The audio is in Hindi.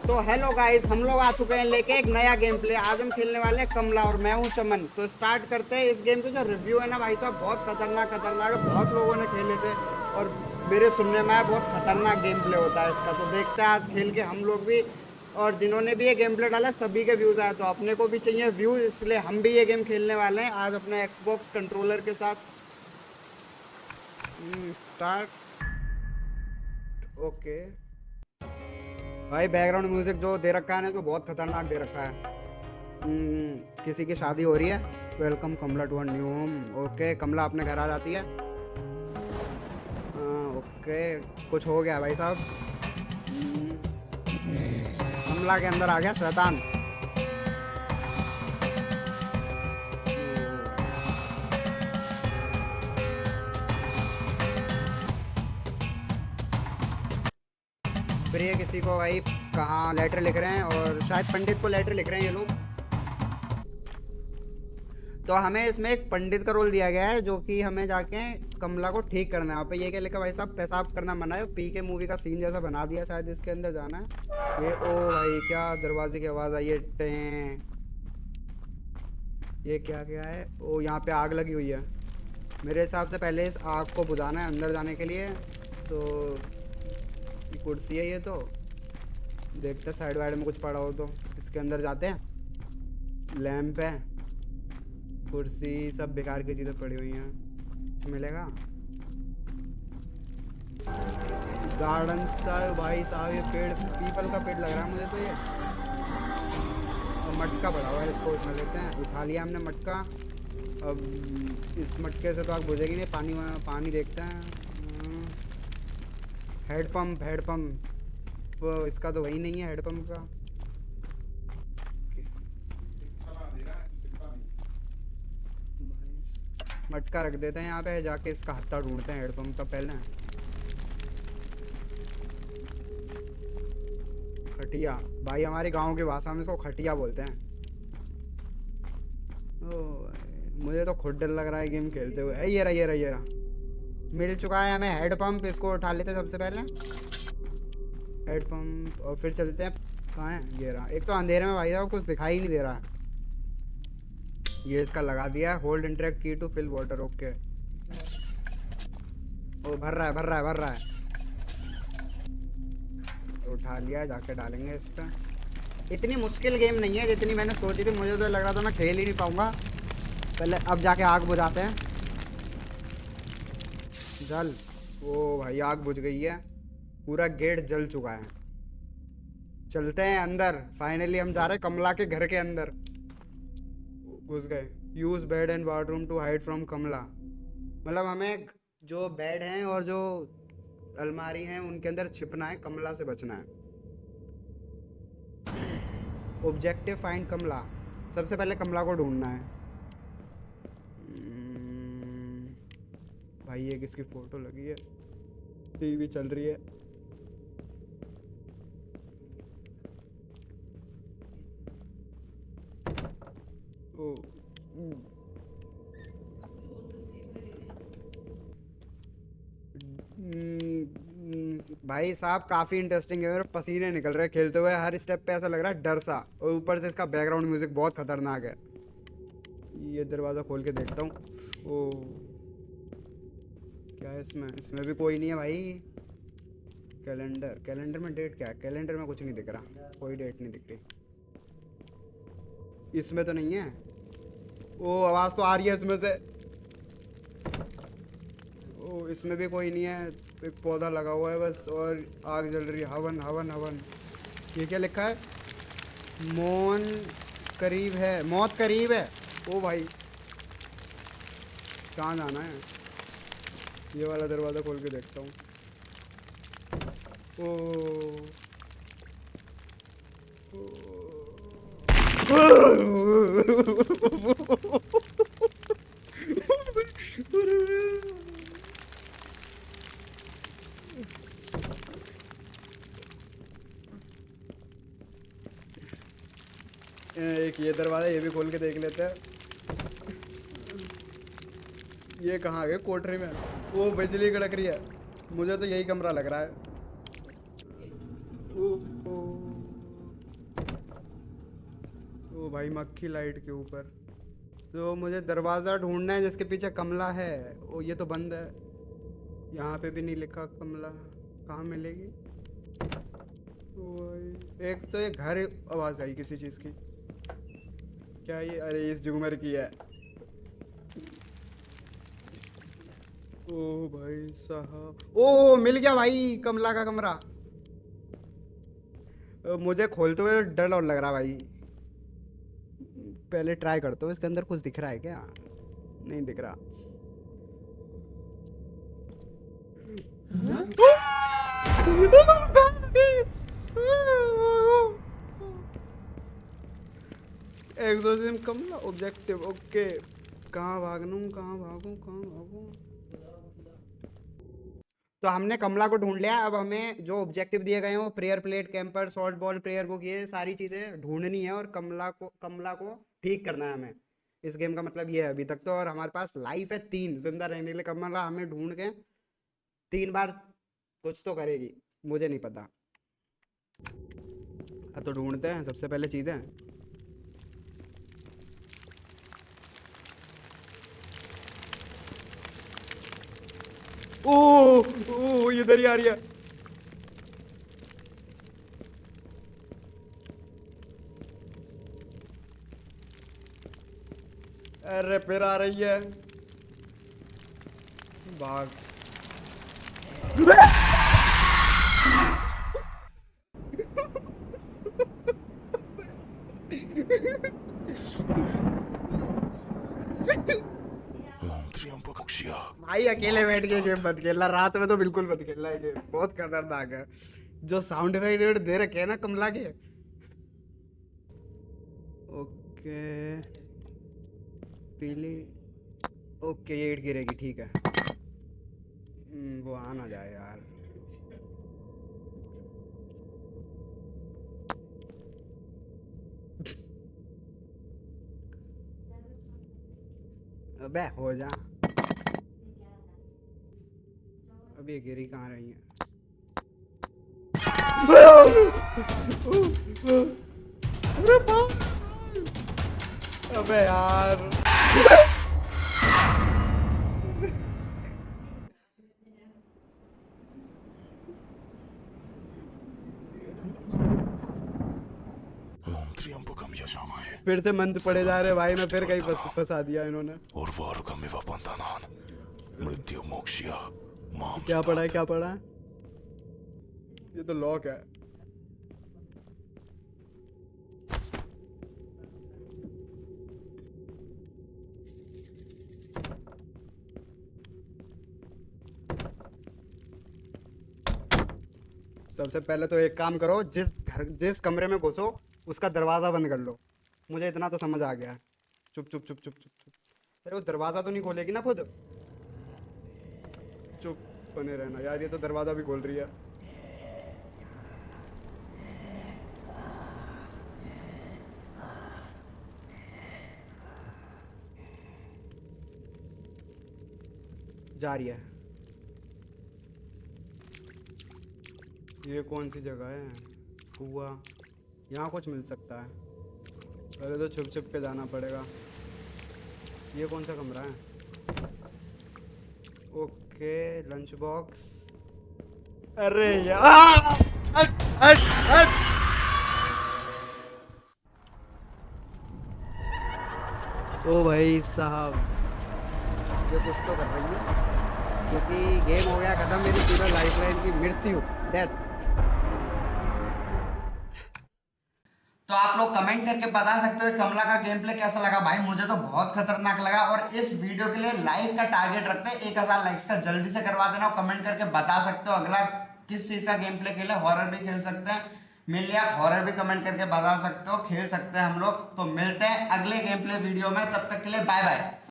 तो हेलो गाइस, हम लोग आ चुके हैं लेके एक नया गेम प्ले। आज हम खेलने वाले हैं कमला और मैं हूं चमन। तो स्टार्ट करते हैं। इस गेम के जो रिव्यू है ना भाई साहब, बहुत खतरनाक खतरनाक है। बहुत लोगों ने खेले थे और मेरे सुनने में आया बहुत खतरनाक गेम प्ले होता है इसका। तो देखते हैं आज खेल के हम लोग भी, और जिन्होंने भी ये गेम प्ले डाला सभी के व्यूज आए। तो अपने को भी चाहिए व्यूज, इसलिए हम भी ये गेम खेलने वाले हैं आज अपने एक्सबॉक्स कंट्रोलर के साथ। स्टार्ट। ओके भाई, बैकग्राउंड म्यूजिक जो दे रखा है ना, तो बहुत खतरनाक दे रखा है। किसी की शादी हो रही है। Welcome Kamala to a new home. Okay, Kamala अपने घर आ जाती है। ओके, कुछ हो गया भाई साहब। कमला के अंदर आ गया शैतान। प्रिय किसी को भाई कहाँ लेटर लिख रहे हैं, और शायद पंडित को लेटर लिख रहे हैं ये लोग। तो हमें इसमें एक पंडित का रोल दिया गया है, जो कि हमें जाके कमला को ठीक करना है। वहाँ पे ये क्या लिखा भाई साहब, पेशाब करना मना है। पी के मूवी का सीन जैसा बना दिया, शायद इसके अंदर जाना है। ये ओ भाई, क्या दरवाजे की आवाज़ आई है। टें। ये क्या क्या है। ओ, यहाँ पे आग लगी हुई है। मेरे हिसाब से पहले इस आग को बुझाना है अंदर जाने के लिए। तो ये कुर्सी है, ये तो देखते साइड वाइड में कुछ पड़ा हो तो इसके अंदर जाते हैं। लैंप है, कुर्सी, सब बेकार की चीज़ें पड़ी हुई हैं। कुछ मिलेगा। गार्डन सा भाई साहब, ये पेड़ पीपल का पेड़ लग रहा है मुझे तो ये। और मटका पड़ा हुआ है, इसको उठा लेते हैं। उठा लिया हमने मटका। अब इस मटके से तो आग बुझेगी नहीं। पानी पानी देखते हैं। हेड पंप, हेड पंप वो इसका तो वही नहीं है, हेड पंप का। मटका रख देते हैं यहाँ पे, जाके इसका हत्था ढूंढते हैं हेड पंप का पहले। खटिया भाई, हमारे गांव की भाषा में इसको खटिया बोलते हैं। ओ, मुझे तो खुद डर लग रहा है गेम खेलते हुए। ये रहा ये रहा ये रहा। मिल चुका है हमें हेड पंप। इसको उठा लेते हैं सबसे पहले, हेड पंप। और फिर चलते हैं। कहाँ है ये रहा। एक तो अंधेरे में भाई साहब कुछ दिखाई नहीं दे रहा है। ये इसका लगा दिया है, होल्ड इंटरेक्ट की टू फिल वाटर। ओके, ओ भर रहा है भर रहा है भर रहा है। उठा लिया, जाके डालेंगे इस पर। इतनी मुश्किल गेम नहीं है जितनी मैंने सोची थी। मुझे तो लग रहा था मैं खेल ही नहीं पाऊंगा। पहले अब जाके आग बुझाते हैं। जल। ओ भाई, आग बुझ गई है। पूरा गेट जल चुका है। चलते हैं अंदर। फाइनली हम जा रहे हैं कमला के घर के अंदर। घुस गए। Use bed and bathroom to hide from Kamala. मतलब हमें जो बेड हैं और जो अलमारी हैं उनके अंदर छिपना है, कमला से बचना है। ऑब्जेक्टिव फाइंड कमला। सबसे पहले कमला को ढूंढना है। भाई ये किसकी फोटो लगी है। टीवी चल रही है। ओ, भाई साहब काफ़ी इंटरेस्टिंग है। मेरे पसीने निकल रहे हैं खेलते हुए। हर स्टेप पे ऐसा लग रहा है डर सा, और ऊपर से इसका बैकग्राउंड म्यूजिक बहुत खतरनाक है। ये दरवाज़ा खोल के देखता हूँ। ओ, क्या है इसमें। इसमें भी कोई नहीं है भाई। कैलेंडर, कैलेंडर में डेट क्या है। कैलेंडर में कुछ नहीं दिख रहा, कोई डेट नहीं दिख रही। इसमें तो नहीं है। ओ, आवाज़ तो आ रही है इसमें से। ओ, इसमें भी कोई नहीं है। एक पौधा लगा हुआ है बस, और आग जल रही है। हवन हवन हवन। ये क्या लिखा है। मौन करीब है, मौत करीब है। ओ भाई, कहाँ जाना है। ये वाला दरवाज़ा खोल के देखता हूँ। ओ, एक ये दरवाज़ा, ये भी खोल के देख लेते हैं। ये कहाँ आ गए कोठरी में। वो बिजली कड़क रही है। मुझे तो यही कमरा लग रहा है। ओ, ओ, भाई मक्खी लाइट के ऊपर। तो मुझे दरवाज़ा ढूंढना है जिसके पीछे कमला है। ओ ये तो बंद है, यहाँ पे भी नहीं लिखा कमला, कहाँ मिलेगी? ओ भाई एक तो ये घर, आवाज़ आई किसी चीज़ की, क्या ये? अरे इस झूमर की है। ओ भाई साहब, ओ मिल गया भाई कमला का कमरा। मुझे खोलते हुए डर और लग रहा भाई। पहले ट्राई करता हूँ, इसके अंदर कुछ दिख रहा है क्या? नहीं दिख रहा। एग्जोसिज्म कमला ऑब्जेक्टिव, ओके। कहाँ भागूं, कहाँ भागूं, कहाँ भागूं? तो हमने कमला को ढूंढ लिया। अब हमें जो ऑब्जेक्टिव दिए गए हैं, prayer plate, camper, salt ball, prayer book, ये सारी चीजें ढूंढनी है और कमला को ठीक करना है हमें। इस गेम का मतलब ये है अभी तक तो। और हमारे पास लाइफ है 3 जिंदा रहने के लिए। कमला हमें ढूंढ के 3 बार कुछ तो करेगी, मुझे नहीं पता। तो ढूंढते हैं सबसे पहले चीजें। ओ ओ इधर ही आ रही है। अरे फिर आ रही है, भाग। भाई अकेले बैठ के गेम मत खेलना, रात में तो बिल्कुल मत खेलना है गेम, बहुत खतरनाक है। जो साउंड इफेक्ट दे रखे हैं ना कमला के। ओके पीली, ओके ये ईट गिरेगी, ठीक है। वो आ ना जाए यार। अबे हो जा। अब ये गिरी कहाँ रही है? अरे बाप! अबे यार फिर से मंत्र पड़े जा रहे भाई। मैं फिर कहीं फंसा दिया इन्होंने। क्या पढ़ा है, क्या पढ़ा है? ये तो लॉक है। सबसे पहले तो एक काम करो, जिस कमरे में घुसो उसका दरवाजा बंद कर लो। मुझे इतना तो समझ आ गया। चुप चुप चुप चुप चुप चुप। अरे वो दरवाजा तो नहीं खोलेगी ना खुद? चुप बने रहना यार, ये तो दरवाजा भी खोल रही है। जा रही है। ये कौन सी जगह है? कुआ, यहाँ कुछ मिल सकता है। पहले तो छुप छुप के जाना पड़ेगा। ये कौन सा कमरा है? Okay lunch box. अरे यार हट हट हट। ओ भाई साहब, ये कुछ तो कर रही है क्योंकि गेम हो गया खत्म। मेरी पूरा लाइफलाइन की मृत्यु, डेथ। तो आप लोग कमेंट करके बता सकते हो कमला का गेम प्ले कैसा लगा। भाई मुझे तो बहुत खतरनाक लगा। और इस वीडियो के लिए लाइक का टारगेट रखते हैं 1000 लाइक्स का, जल्दी से करवा देना। और कमेंट करके बता सकते हो अगला किस चीज का गेम प्ले खेले। हॉरर भी खेल सकते हैं, मिल लिया हॉरर भी कमेंट करके बता सकते हो, खेल सकते हैं हम लोग। तो मिलते हैं अगले गेम प्ले वीडियो में, तब तक के लिए बाय बाय।